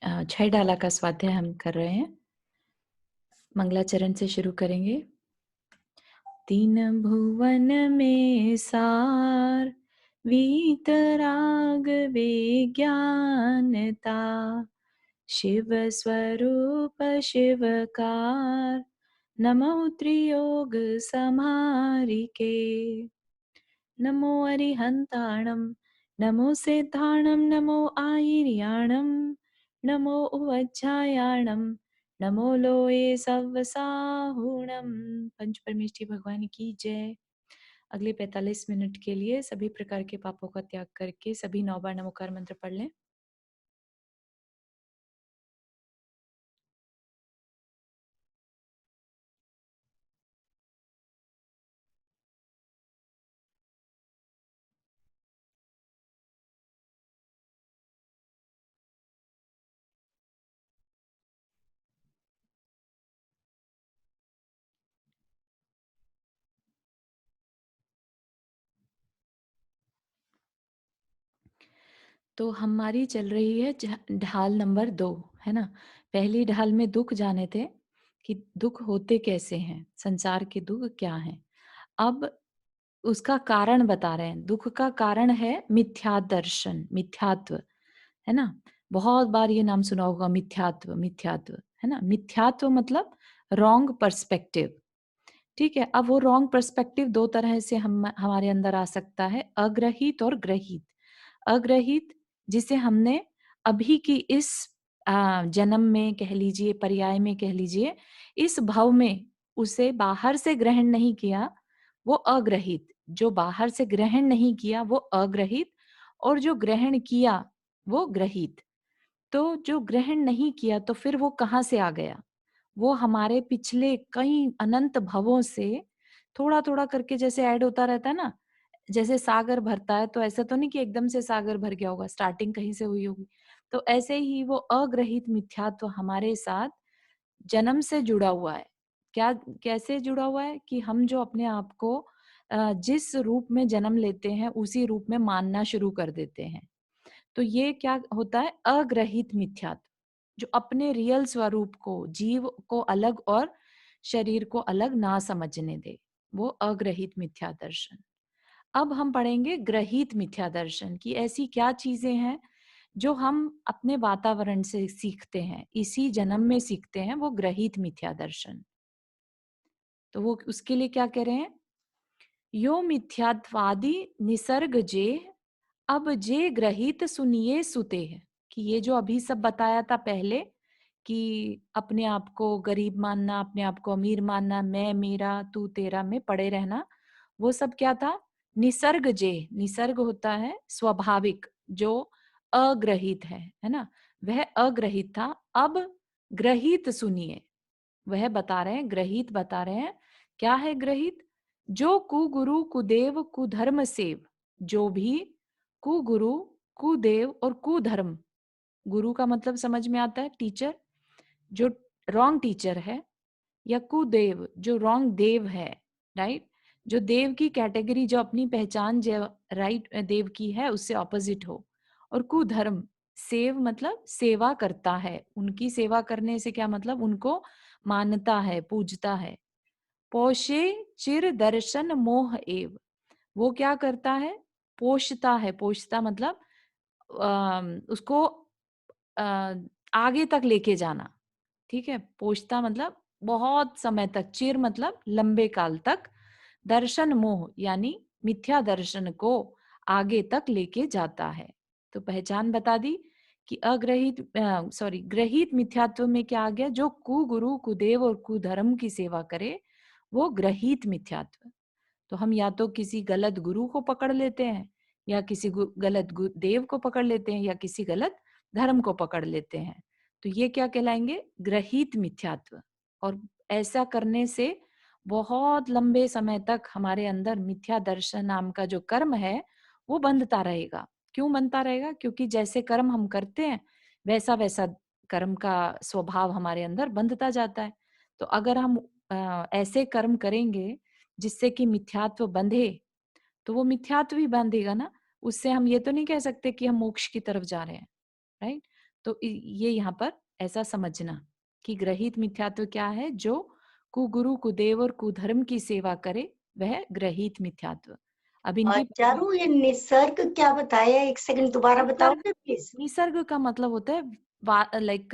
छह डाला का स्वाध्याय हम कर रहे हैं। मंगलाचरण से शुरू करेंगे। तीन भुवन में सार, वीतराग विज्ञानता, शिव स्वरूप शिवकार, नमो त्रियोग समारिके। नमो अरिहन्ताणं, नमो सिद्धाणं, नमो आयर्याणं, नमो उवज्झायाणं, नमो लोये सव्वसाहुणं। पंच परमेष्ठी भगवान की जय। अगले 45 मिनट के लिए सभी प्रकार के पापों का त्याग करके सभी 9 बार नमोकार मंत्र पढ़ लें। तो हमारी चल रही है ढाल नंबर 2, है ना। पहली ढाल में दुख जाने थे कि दुख होते कैसे हैं, संसार के दुख क्या हैं। अब उसका कारण बता रहे हैं। दुख का कारण है मिथ्या दर्शन, मिथ्यात्व, है ना। बहुत बार ये नाम सुना होगा, मिथ्यात्व, मिथ्यात्व, है ना। मिथ्यात्व मतलब रॉन्ग पर्सपेक्टिव। ठीक है। अब वो रॉन्ग पर्सपेक्टिव दो तरह से हम हमारे अंदर आ सकता है, अग्रहित और ग्रहित। अग्रहित जिसे हमने अभी की इस जन्म में कह लीजिए, पर्याय में कह लीजिए, इस भव में उसे बाहर से ग्रहण नहीं किया, वो अग्रहित। जो बाहर से ग्रहण नहीं किया वो अग्रहित, और जो ग्रहण किया वो ग्रहित। तो जो ग्रहण नहीं किया तो फिर वो कहाँ से आ गया? वो हमारे पिछले कई अनंत भवों से थोड़ा-थोड़ा करके जैसे ऐड होता रहता है ना, जैसे सागर भरता है, तो ऐसा तो नहीं कि एकदम से सागर भर गया होगा, स्टार्टिंग कहीं से हुई होगी। तो ऐसे ही वो अग्रहित मिथ्यात्व हमारे साथ जन्म से जुड़ा हुआ है। क्या कैसे जुड़ा हुआ है कि हम जो अपने आप को जिस रूप में जन्म लेते हैं, उसी रूप में मानना शुरू कर देते हैं। तो ये क्या होता है? अग्रहित मिथ्यात्व, जो अपने रियल स्वरूप को, जीव को अलग और शरीर को अलग ना समझने दे, वो अग्रहित मिथ्या दर्शन। अब हम पढ़ेंगे ग्रहित मिथ्या दर्शन की ऐसी क्या चीजें हैं जो हम अपने वातावरण से सीखते हैं, इसी जन्म में सीखते हैं, वो ग्रहित मिथ्या दर्शन। तो वो उसके लिए क्या कह रहे हैं? यो मिथ्यात्वादि निसर्ग जे, अब जे ग्रहित सुनिए सुते है। कि ये जो अभी सब बताया था पहले, कि अपने आप को गरीब मानना, अपने आप को अमीर मानना, मैं मेरा तू तेरा में पड़े रहना, वो सब क्या था? निसर्ग जे, निसर्ग होता है स्वाभाविक, जो अग्रहित है ना। वह अग्रहित था। अब ग्रहित सुनिए, वह बता रहे हैं, ग्रहित बता रहे हैं। क्या है ग्रहित? जो कुगुरु कुदेव कुधर्म सेव, जो भी कुगुरु कुदेव और कुधर्म, गुरु का मतलब समझ में आता है टीचर, जो रॉन्ग टीचर है, या कुदेव जो रॉन्ग देव है, राइट। जो देव की कैटेगरी, जो अपनी पहचान जो राइट देव की है उससे ऑपोजिट हो। और कुधर्म, सेव मतलब सेवा करता है, उनकी सेवा करने से क्या मतलब? उनको मानता है, पूजता है। पोषे चिर दर्शन मोह एव, वो क्या करता है? पोषता है। पोषता मतलब उसको अ, आगे तक लेके जाना। ठीक है। पोषता मतलब बहुत समय तक, चिर मतलब लंबे काल तक, दर्शन मोह यानी मिथ्या दर्शन को आगे तक लेके जाता है। तो पहचान बता दी कि अग्रहित सॉरी ग्रहित मिथ्यात्व में क्या आ गया? जो कुगुरु कुदेव और कुधर्म की सेवा करे, वो ग्रहित मिथ्यात्व। तो हम या तो किसी गलत गुरु को पकड़ लेते हैं, या किसी गलत देव को पकड़ लेते हैं, या किसी गलत धर्म को पकड़ लेते हैं। तो ये क्या कहलाएंगे? ग्रहित मिथ्यात्व। और ऐसा करने से बहुत लंबे समय तक हमारे अंदर मिथ्या दर्शन नाम का जो कर्म है वो बंधता रहेगा। क्यों बनता रहेगा? क्योंकि जैसे कर्म हम करते हैं, वैसा वैसा कर्म का स्वभाव हमारे अंदर बंधता जाता है। तो अगर हम ऐसे कर्म करेंगे जिससे कि मिथ्यात्व बंधे, तो वो मिथ्यात्व ही बांधेगा ना। उससे हम ये तो नहीं कह सकते कि हम मोक्ष की तरफ जा रहे हैं, राइट। तो ये यहाँ पर ऐसा समझना कि ग्रहित मिथ्यात्व क्या है, जो कुगुरु कुदेव और कुधर्म की सेवा करे वह ग्रहित मिथ्यात्व। अब इनकी चारू, ये निसर्ग क्या बताया, एक सेकंड दोबारा निसर्ग, बताओगे प्लीज? निसर्ग का मतलब होता है लाइक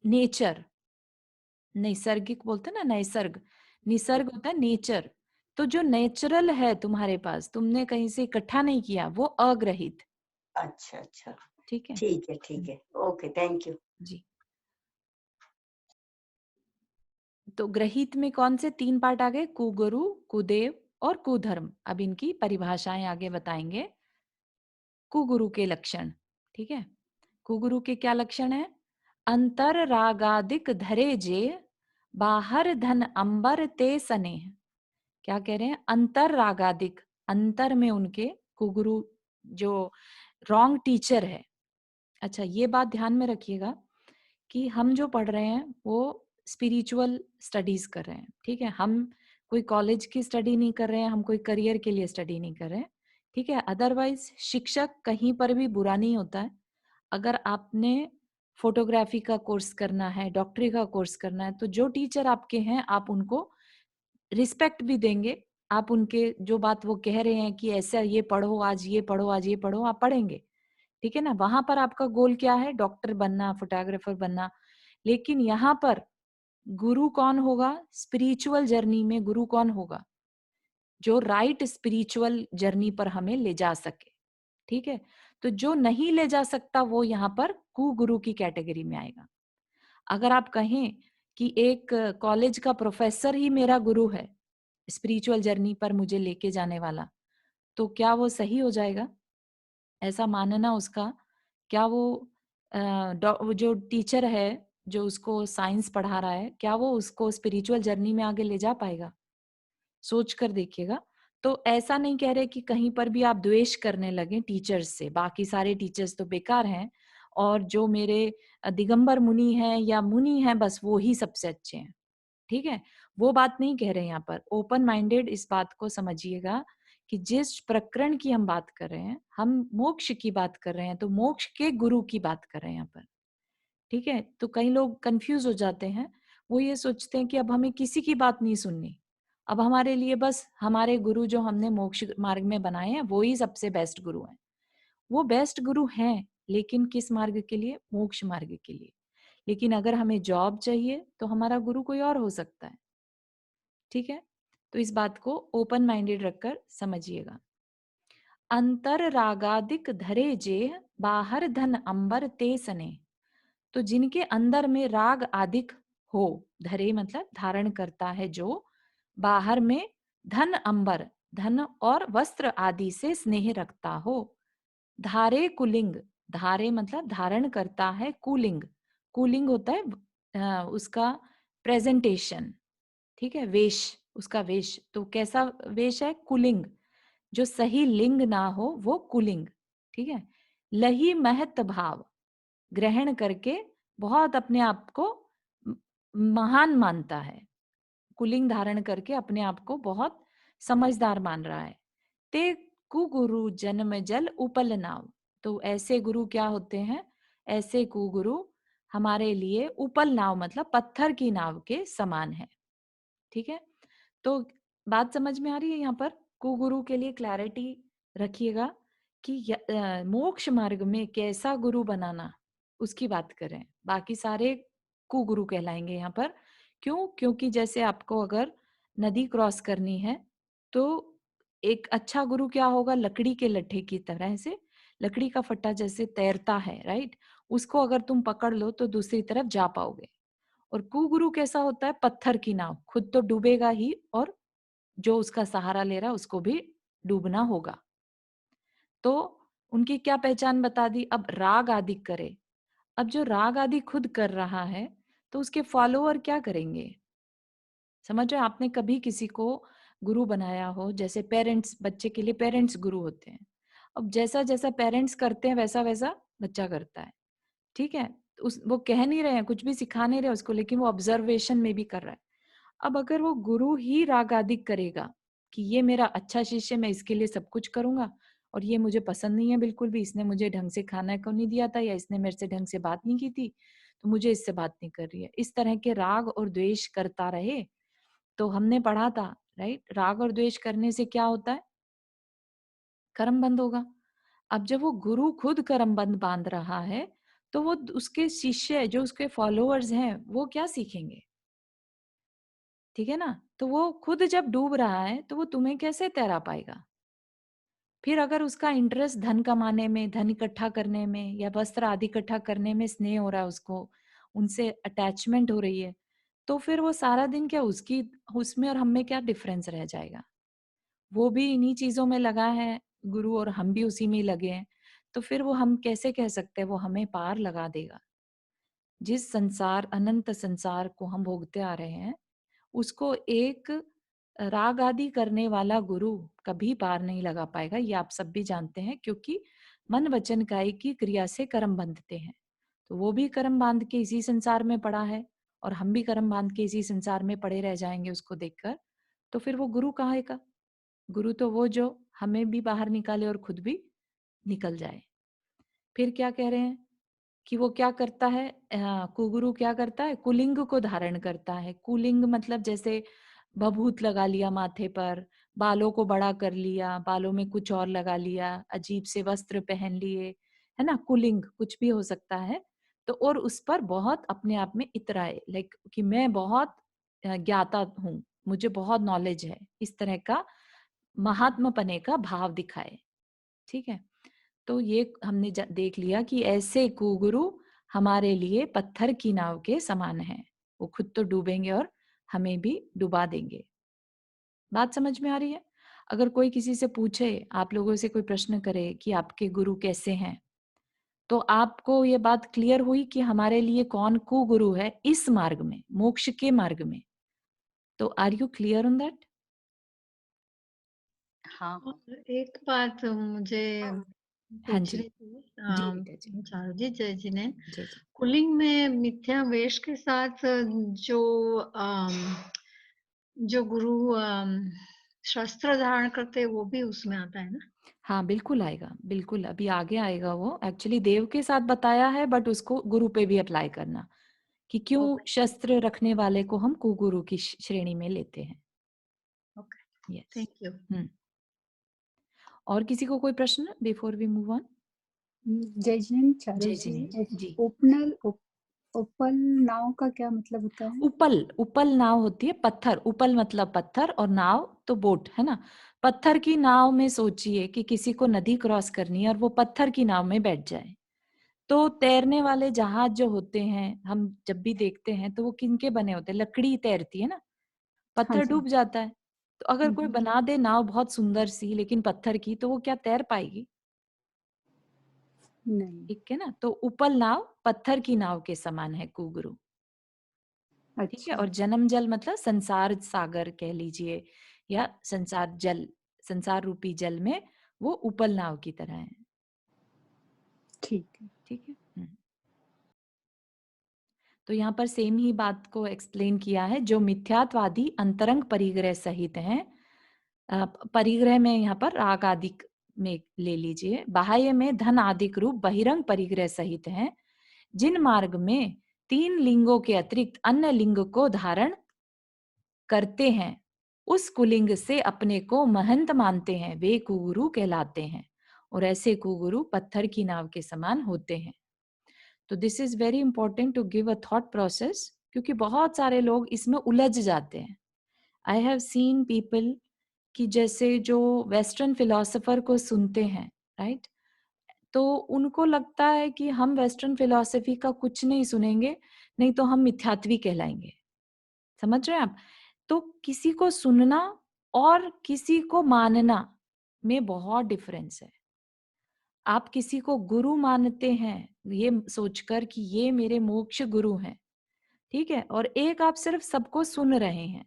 नेचर, नैसर्गिक बोलते हैं ना, नैसर्ग, निसर्ग होता है नेचर। तो जो नेचुरल है तुम्हारे पास, तुमने कहीं से इकट्ठा नहीं किया, वो अग्रहित। अच्छा अच्छा, ठीक है। ठीक है ठीक है, ओके, थैंक यू। जी। तो ग्रहित में कौन से 3 पार्ट आ गए? कुगुरु, कुदेव और कुधर्म। अब इनकी परिभाषाएं आगे बताएंगे। कुगुरु के लक्षण, ठीक है। कुगुरु के क्या लक्षण है? अंतर रागादिक धरे जे, बाहर धन अंबर ते स्नेह। क्या कह रहे हैं? अंतर रागादिक, अंतर में उनके, कुगुरु जो रॉन्ग टीचर है। अच्छा, ये बात ध्यान में रखिएगा कि हम जो पढ़ रहे हैं वो स्पिरिचुअल स्टडीज कर रहे हैं, ठीक है। हम कोई कॉलेज की स्टडी नहीं कर रहे हैं, हम कोई करियर के लिए स्टडी नहीं कर रहे हैं, ठीक है। अदरवाइज शिक्षक कहीं पर भी बुरा नहीं होता है। अगर आपने फोटोग्राफी का कोर्स करना है, डॉक्टरी का कोर्स करना है, तो जो टीचर आपके हैं आप उनको रिस्पेक्ट भी देंगे। आप उनके जो बात वो कह रहे हैं कि ऐसा ये पढ़ो आज, ये पढ़ो आज, ये पढ़ो, आप पढ़ेंगे, ठीक है ना। वहां पर आपका गोल क्या है? डॉक्टर बनना, फोटोग्राफर बनना। लेकिन यहाँ पर गुरु कौन होगा? स्पिरिचुअल जर्नी में गुरु कौन होगा? जो राइट स्पिरिचुअल जर्नी पर हमें ले जा सके, ठीक है। तो जो नहीं ले जा सकता वो यहाँ पर कुगुरु की कैटेगरी में आएगा। अगर आप कहें कि एक कॉलेज का प्रोफेसर ही मेरा गुरु है, स्पिरिचुअल जर्नी पर मुझे लेके जाने वाला, तो क्या वो सही हो जाएगा? ऐसा मानना उसका, क्या वो वो जो टीचर है, जो उसको साइंस पढ़ा रहा है, क्या वो उसको स्पिरिचुअल जर्नी में आगे ले जा पाएगा? सोच कर देखिएगा। तो ऐसा नहीं कह रहे कि कहीं पर भी आप द्वेष करने लगे टीचर्स से, बाकी सारे टीचर्स तो बेकार हैं और जो मेरे दिगंबर मुनि हैं या मुनि हैं बस वो ही सबसे अच्छे हैं, ठीक है। वो बात नहीं कह रहे यहाँ पर। ओपन माइंडेड इस बात को समझिएगा कि जिस प्रकरण की हम बात कर रहे हैं, हम मोक्ष की बात कर रहे हैं, तो मोक्ष के गुरु की बात कर रहे हैं यहाँ पर, ठीक है। तो कई लोग कंफ्यूज हो जाते हैं। वो ये सोचते हैं कि अब हमें किसी की बात नहीं सुननी, अब हमारे लिए बस हमारे गुरु जो हमने मोक्ष मार्ग में बनाए हैं वो ही सबसे बेस्ट गुरु हैं। वो बेस्ट गुरु हैं, लेकिन किस मार्ग के लिए? मोक्ष मार्ग के लिए। लेकिन अगर हमें जॉब चाहिए तो हमारा गुरु कोई और हो सकता है, ठीक है। तो इस बात को ओपन माइंडेड रखकर समझिएगा। अंतर रागादिक धरे जे, बाहर धन अंबर ते सने। तो जिनके अंदर में राग आदिक हो, धरे मतलब धारण करता है जो, बाहर में धन अंबर, धन और वस्त्र आदि से स्नेह रखता हो। धारे कुलिंग, धारे मतलब धारण करता है, कुलिंग, कुलिंग होता है उसका प्रेजेंटेशन, ठीक है, वेश, उसका वेश। तो कैसा वेश है? कुलिंग। जो सही लिंग ना हो वो कुलिंग, ठीक है। लही महत भाव, ग्रहण करके बहुत अपने आप को म- महान मानता है। कुलिंग धारण करके अपने आप को बहुत समझदार मान रहा है। ते कुगुरु जन्म जल उपल नाव। तो ऐसे गुरु क्या होते हैं? ऐसे कुगुरु हमारे लिए उपल नाव मतलब पत्थर की नाव के समान है, ठीक है। तो बात समझ में आ रही है? यहाँ पर कुगुरु के लिए क्लैरिटी रखिएगा कि मोक्ष मार्ग में कैसा गुरु बनाना, उसकी बात करें। बाकी सारे कुगुरु कहलाएंगे यहाँ पर। क्यों? क्योंकि जैसे आपको अगर नदी क्रॉस करनी है तो एक अच्छा गुरु क्या होगा? लकड़ी के लट्ठे की तरह से, लकड़ी का फट्टा जैसे तैरता है, राइट, उसको अगर तुम पकड़ लो तो दूसरी तरफ जा पाओगे। और कुगुरु कैसा होता है? पत्थर की नाव, खुद तो डूबेगा ही और जो उसका सहारा ले रहा है उसको भी डूबना होगा। तो उनकी क्या पहचान बता दी? अब राग आदि करे। अब जो राग आदि खुद कर रहा है तो उसके फॉलोअर क्या करेंगे? समझ रहे हैं? आपने कभी किसी को गुरु बनाया हो, जैसे पेरेंट्स, बच्चे के लिए पेरेंट्स गुरु होते हैं। अब जैसा जैसा पेरेंट्स करते हैं वैसा वैसा बच्चा करता है, ठीक है। उस वो कह नहीं रहे हैं, कुछ भी सिखा नहीं रहे उसको, लेकिन वो ऑब्जर्वेशन में भी कर रहा है। अब अगर वो गुरु ही राग आदि करेगा कि ये मेरा अच्छा शिष्य, मैं इसके लिए सब कुछ करूंगा, और ये मुझे पसंद नहीं है बिल्कुल भी, इसने मुझे ढंग से खाना को नहीं दिया था या इसने मेरे से ढंग से बात नहीं की थी, तो मुझे इससे बात नहीं कर रही है। इस तरह के राग और द्वेष करता रहे, तो हमने पढ़ा था, राइट? राग और द्वेष करने से क्या होता है? कर्म बंद होगा। अब जब वो गुरु खुद कर्म बंद बांध रहा है, तो वो उसके शिष्य जो उसके फॉलोअर्स हैं, वो क्या सीखेंगे? ठीक है ना? तो वो खुद जब डूब रहा है, तो वो तुम्हें कैसे तैरा पाएगा? फिर अगर उसका इंटरेस्ट धन कमाने में, धन इकट्ठा करने में या वस्त्र आदि इकट्ठा करने में स्नेह हो रहा है उसको, उनसे अटैचमेंट हो रही है, तो फिर वो सारा दिन क्या उसकी उसमें और हम में क्या डिफरेंस रह जाएगा? वो भी इन्हीं चीज़ों में लगा है, गुरु, और हम भी उसी में ही लगे हैं। तो फिर वो हम कैसे कह सकते हैं वो हमें पार लगा देगा? जिस संसार अनंत संसार को हम भोगते आ रहे हैं, उसको एक राग आदि करने वाला गुरु कभी पार नहीं लगा पाएगा, ये आप सब भी जानते हैं, क्योंकि मन वचन काया की क्रिया से कर्म बंधते हैं। तो वो भी कर्म बांध के इसी संसार में पड़ा है और हम भी कर्म बांध के इसी संसार में पड़े रह जाएंगे उसको देखकर। तो फिर वो गुरु कहाँ का? गुरु तो वो जो हमें भी बाहर निकाले और खुद भी निकल जाए। फिर क्या कह रहे हैं कि वो क्या करता है, कुगुरु क्या करता है? कुलिंग को धारण करता है। कुलिंग मतलब जैसे भभूत लगा लिया माथे पर, बालों को बड़ा कर लिया, बालों में कुछ और लगा लिया, अजीब से वस्त्र पहन लिए, है ना? कुलिंग कुछ भी हो सकता है। तो और उस पर बहुत अपने आप में इतराए, लाइक कि मैं बहुत ज्ञाता हूँ, मुझे बहुत नॉलेज है, इस तरह का महात्मपने का भाव दिखाए। ठीक है? तो ये हमने देख लिया कि ऐसे कुगुरु हमारे लिए पत्थर की नाव के समान है। वो खुद तो डूबेंगे और हमें भी डुबा देंगे। बात समझ में आ रही है? अगर कोई किसी से पूछे, आप लोगों से कोई प्रश्न करे कि आपके गुरु कैसे हैं, तो आपको ये बात क्लियर हुई कि हमारे लिए कौन कुगुरु है इस मार्ग में, मोक्ष के मार्ग में। तो are you clear on that? हाँ, हाँ। और एक बात मुझे हाँ जी। पूछनी थी जी बेटा जी। चारू जी, जय जी ने जय जी। कुलिंग में मिथ्या वेश के साथ जो जो गुरु शस्त्र धारण करते हैं वो भी उसमें आता है ना? हाँ, बिल्कुल आएगा, बिल्कुल अभी आगे आएगा वो। एक्चुअली देव के साथ बताया है, बट उसको गुरु पे भी अप्लाई करना, कि क्यों ओके, शस्त्र रखने वाले को हम कुगुरु की श्रेणी में लेते हैं। Okay, yes. Thank you. Hmm. और किसी को कोई प्रश्न बिफोर वी मूव ऑन? जय जिन चारू जय जी, जिनेन्द्र जी। उपल नाव का क्या मतलब होता है? उपल, उपल नाव होती है, पत्थर, उपल मतलब पत्थर और नाव तो बोट, है ना? पत्थर की नाव में सोचिए कि किसी को नदी क्रॉस करनी है और वो पत्थर की नाव में बैठ जाए। तो तैरने वाले जहाज जो होते हैं, हम जब भी देखते हैं तो वो किनके बने होते हैं? लकड़ी तैरती है ना, हाँ पत्थर जी। डूब जाता है। तो अगर कोई हम्म, बना दे नाव बहुत सुंदर सी लेकिन पत्थर की, तो वो क्या तैर पाएगी? नहीं। ठीक है ना? तो उपल नाव पत्थर की नाव के समान है कुगुरु। ठीक है? अच्छा, और जन्म जल मतलब संसार सागर कह लीजिए, या संसार जल, संसार रूपी जल में वो उपल नाव की तरह है। ठीक है। ठीक है? तो यहाँ पर सेम ही बात को एक्सप्लेन किया है, जो मिथ्यात्वादी अंतरंग परिग्रह सहित हैं। परिग्रह में यहाँ पर राग आदि में ले लीजिए, बाह्य में धन आदिक रूप बहिरंग परिग्रह सहित हैं, जिन मार्ग में 3 लिंगों के अतिरिक्त अन्य लिंग को धारण करते हैं, उस कुलिंग से अपने को महंत मानते हैं, वे कुगुरु कहलाते हैं। और ऐसे कुगुरु पत्थर की नाव के समान होते हैं। तो this is very important to give a thought process, क्योंकि बहुत सारे लोग इसमें उलझ जाते हैं। आई हैव सीन पीपल कि जैसे जो वेस्टर्न फिलोसोफर को सुनते हैं, राइट, तो उनको लगता है कि हम वेस्टर्न फिलोसफी का कुछ नहीं सुनेंगे, नहीं तो हम मिथ्यात्वी कहलाएंगे। समझ रहे हैं आप? तो किसी को सुनना और किसी को मानना में बहुत डिफरेंस है। आप किसी को गुरु मानते हैं ये सोचकर कि ये मेरे मोक्ष गुरु हैं, ठीक है, और एक आप सिर्फ सबको सुन रहे हैं,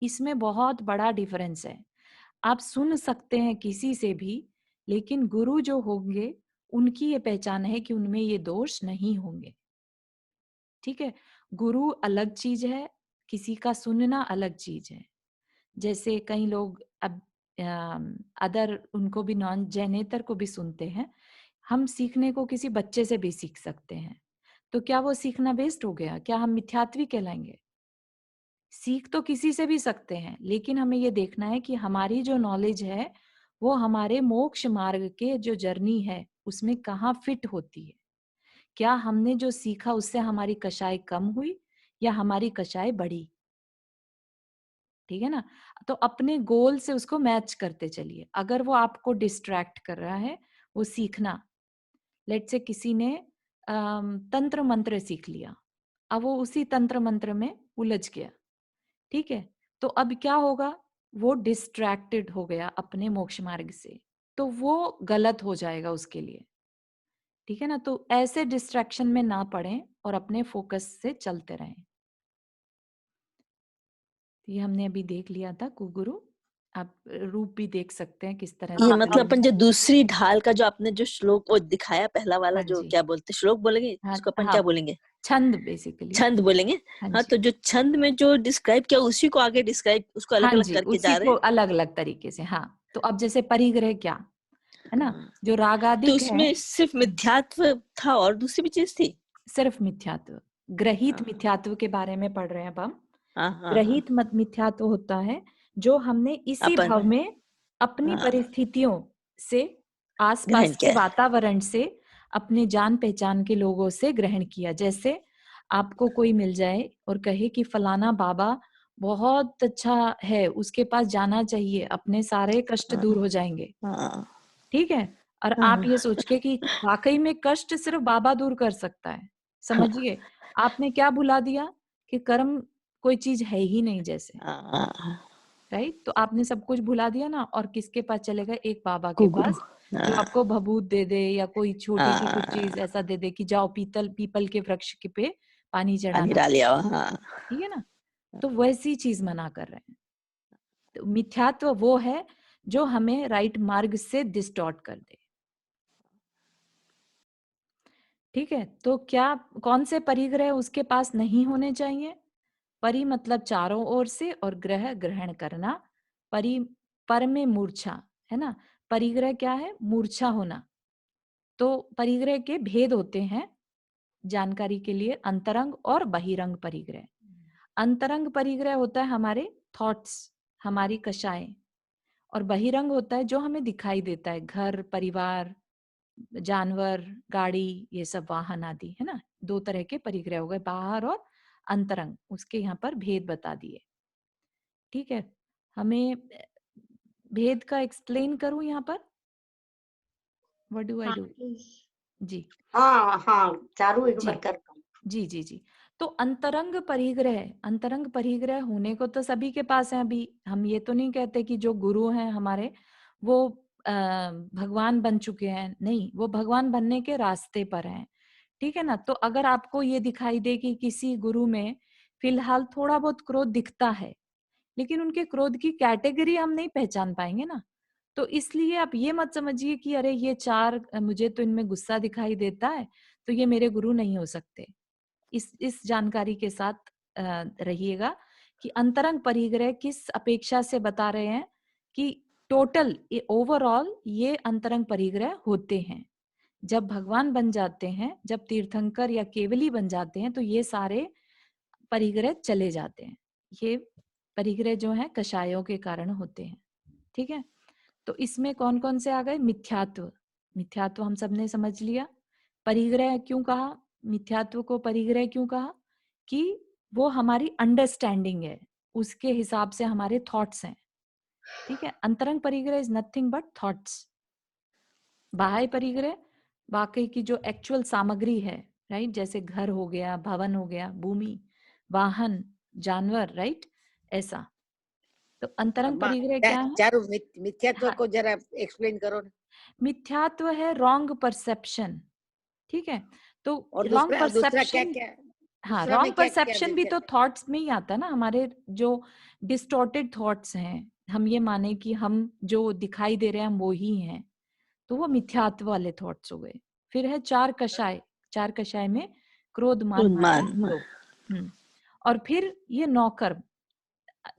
इसमें बहुत बड़ा डिफरेंस है। आप सुन सकते हैं किसी से भी, लेकिन गुरु जो होंगे उनकी ये पहचान है कि उनमें ये दोष नहीं होंगे। ठीक है? गुरु अलग चीज है, किसी का सुनना अलग चीज है। जैसे कई लोग, अब अदर उनको भी नॉन जैनेतर को भी सुनते हैं, हम सीखने को किसी बच्चे से भी सीख सकते हैं। तो क्या वो सीखना वेस्ट हो गया? क्या हम मिथ्यात्वी कहलाएंगे? सीख तो किसी से भी सकते हैं, लेकिन हमें ये देखना है कि हमारी जो नॉलेज है वो हमारे मोक्ष मार्ग के जो जर्नी है उसमें कहाँ फिट होती है। क्या हमने जो सीखा उससे हमारी कषाय कम हुई या हमारी कषाय बढ़ी? ठीक है ना? तो अपने गोल से उसको मैच करते चलिए। अगर वो आपको डिस्ट्रैक्ट कर रहा है, वो सीखना, लेट्स से किसी ने तंत्र मंत्र सीख लिया, अब वो उसी तंत्र मंत्र में उलझ गया, ठीक है? तो अब क्या होगा? वो डिस्ट्रैक्टेड हो गया अपने मोक्ष मार्ग से, तो वो गलत हो जाएगा उसके लिए, ठीक है ना? तो ऐसे डिस्ट्रैक्शन में ना पड़ें और अपने फोकस से चलते रहें। ये हमने अभी देख लिया था कुगुरु। आप रूप भी देख सकते हैं किस तरह ये से मतलब अपन जो परिवर्तन। दूसरी ढाल का जो आपने जो श्लोक वो दिखाया पहला वाला, हाँ जो जी, क्या बोलते श्लोक बोलेंगे हाँ उसको अपन हाँ, क्या बोलेंगे? छंद बेसिकली। छंद बोलेंगे। हाँ हाँ, जी, तो जो छंद में जो डिस्क्राइब किया उसी को आगे डिस्क्राइब उसको हाँ अलग अलग जी, करके उसी जा रहे को हैं। अलग अलग तरीके से। हाँ, तो अब जैसे परिग्रह क्या है ना, हाँ। जो तो रागादिक है, उसमें सिर्फ मिथ्यात्व था और दूसरी भी चीज थी? सिर्फ मिथ्यात्व, ग्रहित हाँ मिथ्यात्व के बारे में पढ़ रहे हैं अब हम। हाँ हाँ हाँ। ग्रहित मत मिथ्यात्व होता है जो हमने इसी अपन, भाव में अपनी हाँ, परिस्थितियों से, ग्रहण आसपास के किया है। वातावरण से, अपने जान पहचान के लोगों से ग्रहण किया। जैसे आपको कोई मिल जाए और कहे कि फलाना बाबा बहुत अच्छा है, उसके पास जाना चाहिए, अपने सारे कष्ट हाँ दूर हो जाएंगे, हाँ ठीक है? और आप हाँ ये सोच के कि वाकई में कष्ट सिर्फ बाबा दूर कर सकता है, समझिए आपने क्या भुला दिया कि कर्म कोई चीज है ही नहीं जैसे, हाँ, राइट? तो आपने सब कुछ भुला दिया ना, और किसके पास चले गए? एक बाबा के कुगुरु। पास, जो हाँ आपको भभूत दे दे या कोई छोटी सी कुछ चीज हाँ, ऐसा दे दे कि जाओ पीपल के वृक्ष के पे पानी पानी चढ़ाना, डालिया। हाँ ठीक है ना? तो वैसी चीज मना कर रहे हैं। तो मिथ्यात्व वो है जो हमें राइट मार्ग से डिस्टॉर्ट कर दे, ठीक है? तो क्या, कौन से परिग्रह उसके पास नहीं होने चाहिए? परि मतलब चारों ओर से, और ग्रह ग्रहण करना। परि, पर में मूर्छा, है ना? परिग्रह क्या है? मूर्छा होना। तो परिग्रह के भेद होते हैं जानकारी के लिए, अंतरंग और बहिरंग परिग्रह। अंतरंग परिग्रह होता है हमारे थॉट्स, हमारी कषाएं, और बहिरंग होता है जो हमें दिखाई देता है, घर परिवार, जानवर, गाड़ी, ये सब वाहन आदि, है ना? दो तरह के परिग्रह हो गए, बाहर और अंतरंग, उसके यहाँ पर भेद बता दिए, ठीक है? हमें भेद का एक्सप्लेन करूं यहाँ पर? व्हाट डू आई हाँ डू? प्लीज। जी हाँ हाँ, चारू एक जी बार कर दो। जी जी जी। तो अंतरंग परिग्रह, अंतरंग परिग्रह होने को तो सभी के पास है। अभी हम ये तो नहीं कहते कि जो गुरु हैं हमारे वो भगवान बन चुके हैं, नहीं, वो भगवान बनने के रास्ते पर हैं, ठीक है ना? तो अगर आपको ये दिखाई दे कि किसी गुरु में फिलहाल थोड़ा बहुत क्रोध दिखता है, लेकिन उनके क्रोध की कैटेगरी हम नहीं पहचान पाएंगे ना, तो इसलिए आप ये मत समझिए कि अरे ये चार, मुझे तो इनमें गुस्सा दिखाई देता है तो ये मेरे गुरु नहीं हो सकते। इस जानकारी के साथ रहिएगा कि अंतरंग परिग्रह किस अपेक्षा से बता रहे हैं कि टोटल ओवरऑल ये अंतरंग परिग्रह होते हैं। जब भगवान बन जाते हैं, जब तीर्थंकर या केवली बन जाते हैं, तो ये सारे परिग्रह चले जाते हैं। ये परिग्रह जो है कषायों के कारण होते हैं, ठीक है? तो इसमें कौन कौन से आ गए? मिथ्यात्व, मिथ्यात्व हम सबने समझ लिया। परिग्रह क्यों कहा? मिथ्यात्व को परिग्रह क्यों कहा? कि वो हमारी अंडरस्टैंडिंग है, उसके हिसाब से हमारे थॉट्स हैं, ठीक है? अंतरंग परिग्रह इज नथिंग बट थॉट्स। बाह्य परिग्रह वाकई की जो एक्चुअल सामग्री है, राइट? जैसे घर हो गया, भवन हो गया, भूमि, वाहन, जानवर, राइट? ऐसा। तो अंतरंग परिग्रह क्या है? चारू मिथ्यात्व हाँ, को जरा एक्सप्लेन करो ना। मिथ्यात्व है रॉन्ग परसेप्शन, ठीक है? तो और रॉन्ग दूसरा दूसरा क्या परसेप्शन, क्या, हाँ, दूसरा में रॉन्ग क्या क्या परसेप्शन भी तो मिथ्यात्व? थॉट्स में ही आता है ना, हमारे जो डिस्टॉर्टेड थॉट्स हैं, हम ये माने कि हम जो दिखाई दे रहे हैं हम वो ही हैं, तो वो मिथ्यात्व वाले थॉट्स हो गए। फिर है चार कषाय, चार कषाय में क्रोध मान माया उन्मान। लोभ। और फिर ये नौकर,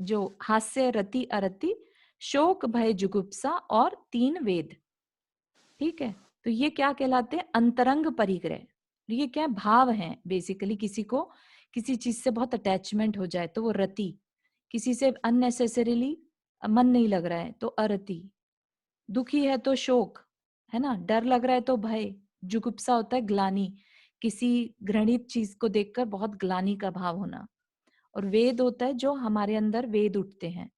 जो हास्य रति अरति शोक भय जुगुप्सा और 3 वेद। ठीक है, तो ये क्या कहलाते हैं? अंतरंग परिग्रह। ये क्या भाव है? बेसिकली किसी को किसी चीज से बहुत अटैचमेंट हो जाए तो वो रति, किसी से अननेसेसरीली मन नहीं लग रहा है तो अरति, दुखी है तो शोक, है ना, डर लग रहा है तो भय, जुगुप्सा होता है ग्लानि, किसी घृणित चीज को देखकर बहुत ग्लानि का भाव होना, और वेद होता है जो हमारे अंदर वेद उठते हैं।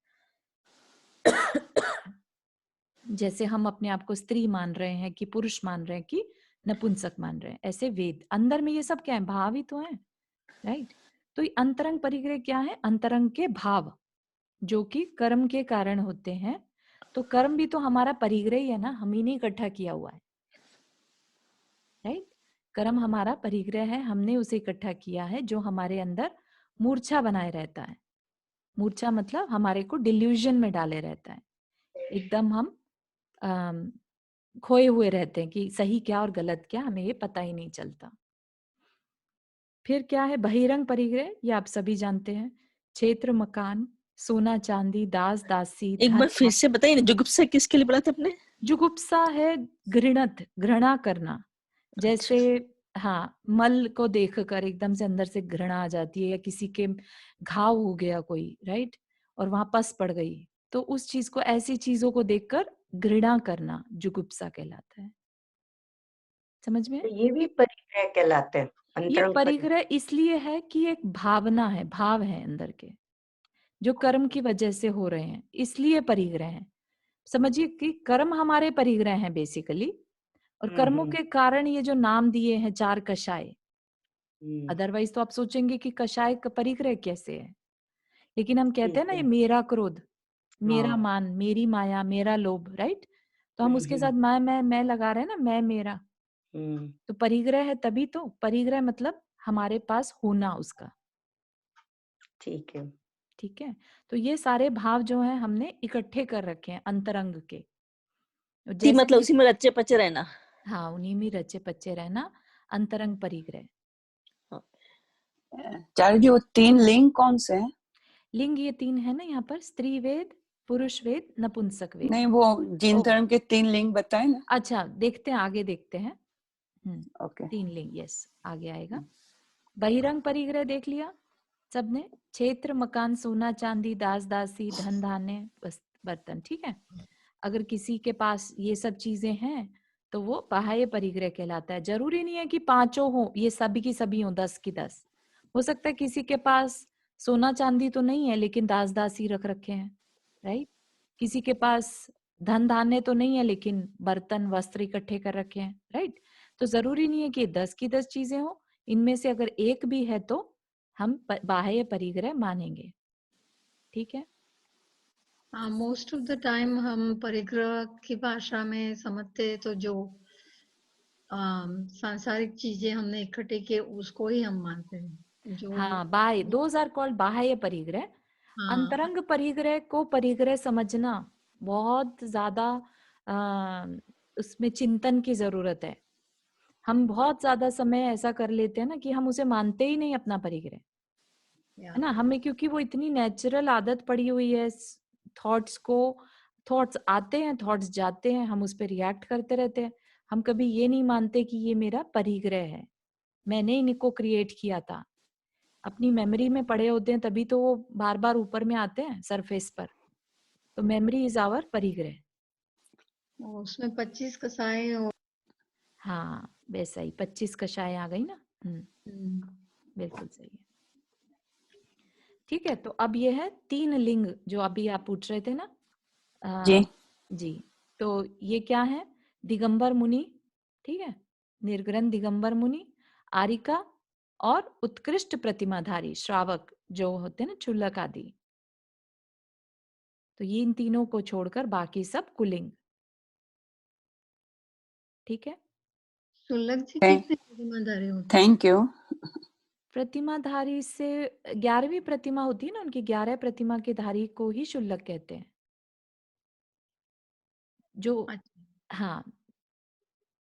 जैसे हम अपने आप को स्त्री मान रहे हैं कि पुरुष मान रहे हैं कि नपुंसक मान रहे हैं, ऐसे वेद अंदर में ये सब क्या है? भाव ही तो है, राइट। तो ये अंतरंग परिग्रह क्या है? अंतरंग के भाव जो कि कर्म के कारण होते हैं। तो कर्म भी तो हमारा परिग्रह ही है ना, हम ही ने इकट्ठा किया हुआ है, राइट। कर्म हमारा परिग्रह है, हमने उसे इकट्ठा किया है, जो हमारे अंदर मूर्छा बनाए रहता है। मूर्छा मतलब हमारे को डिल्यूजन में डाले रहता है, एकदम हम खोए हुए रहते हैं कि सही क्या और गलत क्या, हमें ये पता ही नहीं चलता। फिर क्या है? बहिरंग परिग्रह, ये आप सभी जानते हैं। क्षेत्र, मकान, सोना चांदी, दास दासी, एक धन। बार फिर से बताइए ना, जुगुप्सा किसके लिए बोला था आपने? जुगुप्सा है घृणत, घृणा करना। जैसे हाँ, मल को देखकर एकदम से अंदर से घृणा आ जाती है, या किसी के घाव हो गया कोई, राइट, और वहां पस पड़ गई, तो उस चीज को, ऐसी चीजों को देखकर घृणा करना जुगुप्सा कहलाता है। समझ में? तो ये भी परिग्रह कहलाते हैं, ये अंतरंग परिग्रह। परिग्रह इसलिए है कि एक भावना है, भाव है अंदर के, जो कर्म की वजह से हो रहे हैं, इसलिए परिग्रह है। समझिए कि कर्म हमारे परिग्रह हैं बेसिकली, और कर्मों के कारण ये जो नाम दिए हैं 4 कषाय। अदरवाइज तो आप सोचेंगे कि कषाय का परिग्रह कैसे है, लेकिन हम कहते हैं ना, ये मेरा क्रोध, मेरा मान, मेरी माया, मेरा लोभ, राइट, तो हम उसके साथ मैं लगा रहे हैं ना, मैं मेरा, तो परिग्रह है। तभी तो परिग्रह मतलब हमारे पास होना उसका। ठीक है। ठीक है, तो ये सारे भाव जो हैं हमने इकट्ठे कर रखे हैं अंतरंग के। ती जैसे मतलब ये, उसी में रच्चे पचे रहना। हाँ, उन्हीं में रचे पच्चे रहना, अंतरंग परिग्रह। चार जी, वो 3 लिंग कौन से हैं? लिंग ये 3 है ना यहाँ पर, स्त्री वेद, पुरुष वेद, नपुंसक वेद। नहीं, वो जीन ओ, धर्म के 3 लिंग बताए ना। अच्छा, देखते हैं, आगे देखते हैं। ओके। 3 लिंग, यस, आगे आएगा। बहिरंग परिग्रह देख लिया सबने, क्षेत्र, मकान, सोना चांदी, दास दासी, धन धान्य, बर्तन, ठीक है। अगर किसी के पास ये सब चीजें हैं तो वो बाह्य परिग्रह कहलाता है। जरूरी नहीं है कि पांचों हो, ये सभी की सभी हो, 10 की 10। हो सकता है किसी के पास सोना चांदी तो नहीं है लेकिन दास दासी रख रखे हैं, राइट। किसी के पास धन धान्य तो नहीं है लेकिन बर्तन वस्त्र इकट्ठे कर रखे हैं, राइट। तो जरूरी नहीं है कि 10 की 10 चीजें हो, इनमें से अगर एक भी है तो हम बाह्य परिग्रह मानेंगे, ठीक है। हाँ, मोस्ट ऑफ द टाइम हम परिग्रह की भाषा में समझते हैं तो जो सांसारिक चीजें हमने इकट्ठे किए उसको ही हम मानते हैं, जो हाँ, बाह्य, दोज आर कॉल्ड बाह्य परिग्रह। हाँ अंतरंग परिग्रह को परिग्रह समझना बहुत ज्यादा आ, उसमें चिंतन की जरूरत है। हम बहुत ज्यादा समय ऐसा कर लेते हैं ना कि हम उसे मानते ही नहीं अपना परिग्रह, या है ना। हमें क्योंकि वो इतनी नेचुरल आदत पड़ी हुई है, थॉट्स को, थॉट्स आते हैं, थॉट्स जाते हैं, हम उस पर रिएक्ट करते रहते हैं। हम कभी ये नहीं मानते कि ये मेरा परिग्रह है, मैंने इनको क्रिएट किया था। अपनी मेमोरी में पड़े होते हैं तभी तो वो बार बार ऊपर में आते हैं सरफेस पर। तो मेमोरी इज आवर परिग्रह। उसमें 25 कसाई और हाँ, वैसा ही 25 कषाय आ गई ना। बिल्कुल सही है। ठीक है, तो अब ये है 3 लिंग जो अभी आप पूछ रहे थे ना। जी। जी, तो ये क्या है? दिगंबर मुनि, ठीक है, निर्ग्रंथ दिगंबर मुनि, आरिका, और उत्कृष्ट प्रतिमाधारी श्रावक जो होते हैं ना, क्षुल्लक आदि। तो ये इन तीनों को छोड़कर बाकी सब कुलिंग, ठीक है। शुल्लक जी थैंक कितने ईमानदारी होते हैं? Thank you. प्रतिमाधारी से 11वीं प्रतिमा होती है ना, उनकी 11 प्रतिमा के धारी को ही शुल्लक कहते हैं। जो, अच्छा, हाँ,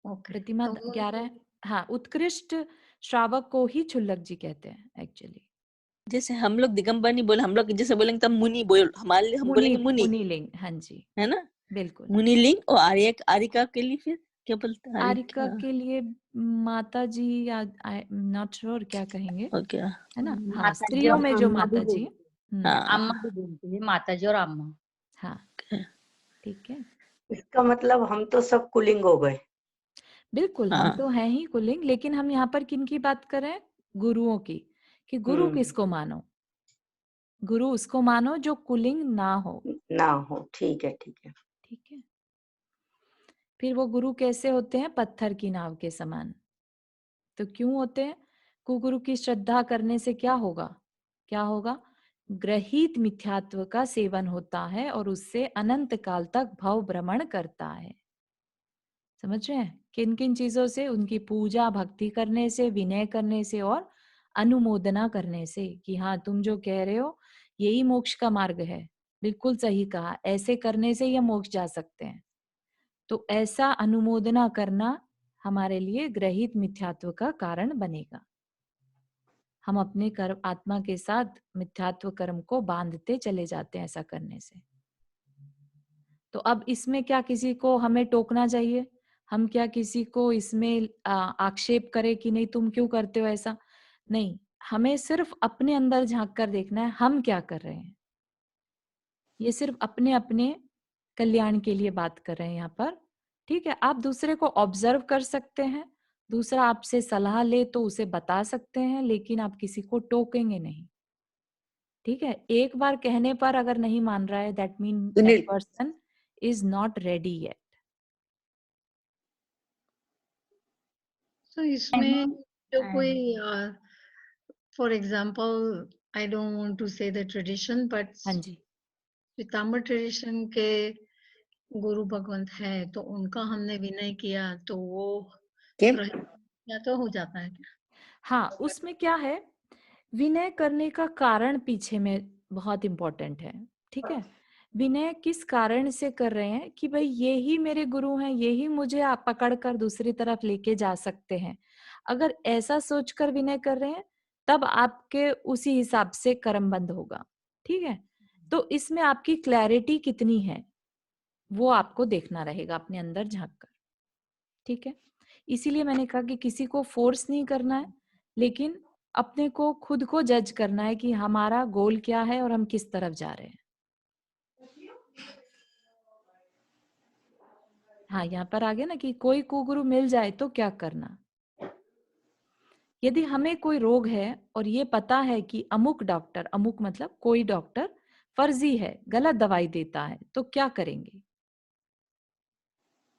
ओके, प्रतिमा तो वो 11, हाँ, उत्कृष्ट श्रावक को ही क्षुल्लक जी कहते हैं एक्चुअली। जैसे हम लोग दिगंबर नहीं बोले, हम लोग जैसे बोलेंगे तब मुनि बोल, हमारे लिए हम मुनि, बोलेंगे मुनि, मुनिलिंग, हाँ जी, है ना? बिल्कुल। मुनिलिंग। और आर्यका के लिए फिर क्या बोलते हैं? आरिका के लिए माता जी, या आई एम नॉट श्योर क्या कहेंगे, ओके। है ना? हाँ, माता जी स्त्रियों और में जो अम्मा भी माता जी, बोलते हाँ अम्मा भी बोलती है, माता जी और अम्मा। हाँ, ठीक है। इसका मतलब हम तो सब कुलिंग हो गए। बिल्कुल, हम तो हैं ही कुलिंग, लेकिन हम यहाँ पर किन की बात कर रहे हैं? गुरुओं की, कि गुरु किसको मानो? गुरु उसको मानो जो कुलिंग ना हो, ना हो, ठीक है, ठीक है। ठीक है? फिर वो गुरु कैसे होते हैं? पत्थर की नाव के समान। तो क्यों होते हैं? कुगुरु की श्रद्धा करने से क्या होगा? क्या होगा? ग्रहित मिथ्यात्व का सेवन होता है और उससे अनंत काल तक भव भ्रमण करता है। समझ रहे हैं? किन किन चीजों से? उनकी पूजा भक्ति करने से, विनय करने से और अनुमोदना करने से, कि हाँ तुम जो कह रहे हो यही मोक्ष का मार्ग है, बिल्कुल सही कहा, ऐसे करने से ये मोक्ष जा सकते हैं। तो ऐसा अनुमोदना करना हमारे लिए ग्रहित मिथ्यात्व का कारण बनेगा। हम अपने कर्म, आत्मा के साथ मिथ्यात्व कर्म को बांधते चले जाते हैं ऐसा करने से। तो अब इसमें क्या किसी को हमें टोकना चाहिए? हम क्या किसी को इसमें आक्षेप करें कि नहीं तुम क्यों करते हो ऐसा? नहीं, हमें सिर्फ अपने अंदर झांक कर देखना है हम क्या कर रहे हैं। ये सिर्फ अपने अपने कल्याण के लिए बात कर रहे हैं यहाँ पर, ठीक है? आप दूसरे को ऑब्जर्व कर सकते हैं, दूसरा आपसे सलाह ले तो उसे बता सकते हैं, लेकिन आप किसी को टोकेंगे नहीं, ठीक है? एक बार कहने पर अगर नहीं मान रहा है, that mean that Sunil, person is not ready yet. तो इसमें जो कोई for example, I don't want to say the tradition, but हाँ जी, पीताम्बर ट्रेडिशन के गुरु भगवंत है, तो उनका हमने विनय किया तो वो के ग्रहित या तो हो जाता है क्या? हाँ, उसमें क्या है, विनय करने का कारण पीछे में बहुत इंपॉर्टेंट है, ठीक है? विनय किस कारण से कर रहे हैं कि भाई ये ही मेरे गुरु हैं, ये ही मुझे आप पकड़ कर दूसरी तरफ लेके जा सकते हैं। अगर ऐसा सोचकर विनय कर रहे हैं, तब आपके उसी हिसाब से कर्मबंध होगा, ठीक है? तो इसमें आपकी क्लैरिटी कितनी है, वो आपको देखना रहेगा अपने अंदर झांक कर, ठीक है? इसीलिए मैंने कहा कि किसी को फोर्स नहीं करना है, लेकिन अपने को खुद को जज करना है कि हमारा गोल क्या है और हम किस तरफ जा रहे हैं। हाँ, यहाँ पर आ गया ना कि कोई कुगुरु मिल जाए तो क्या करना। यदि हमें कोई रोग है और ये पता है कि अमुक डॉक्टर, अमुक मतलब कोई डॉक्टर फर्जी है, गलत दवाई देता है, तो क्या करेंगे?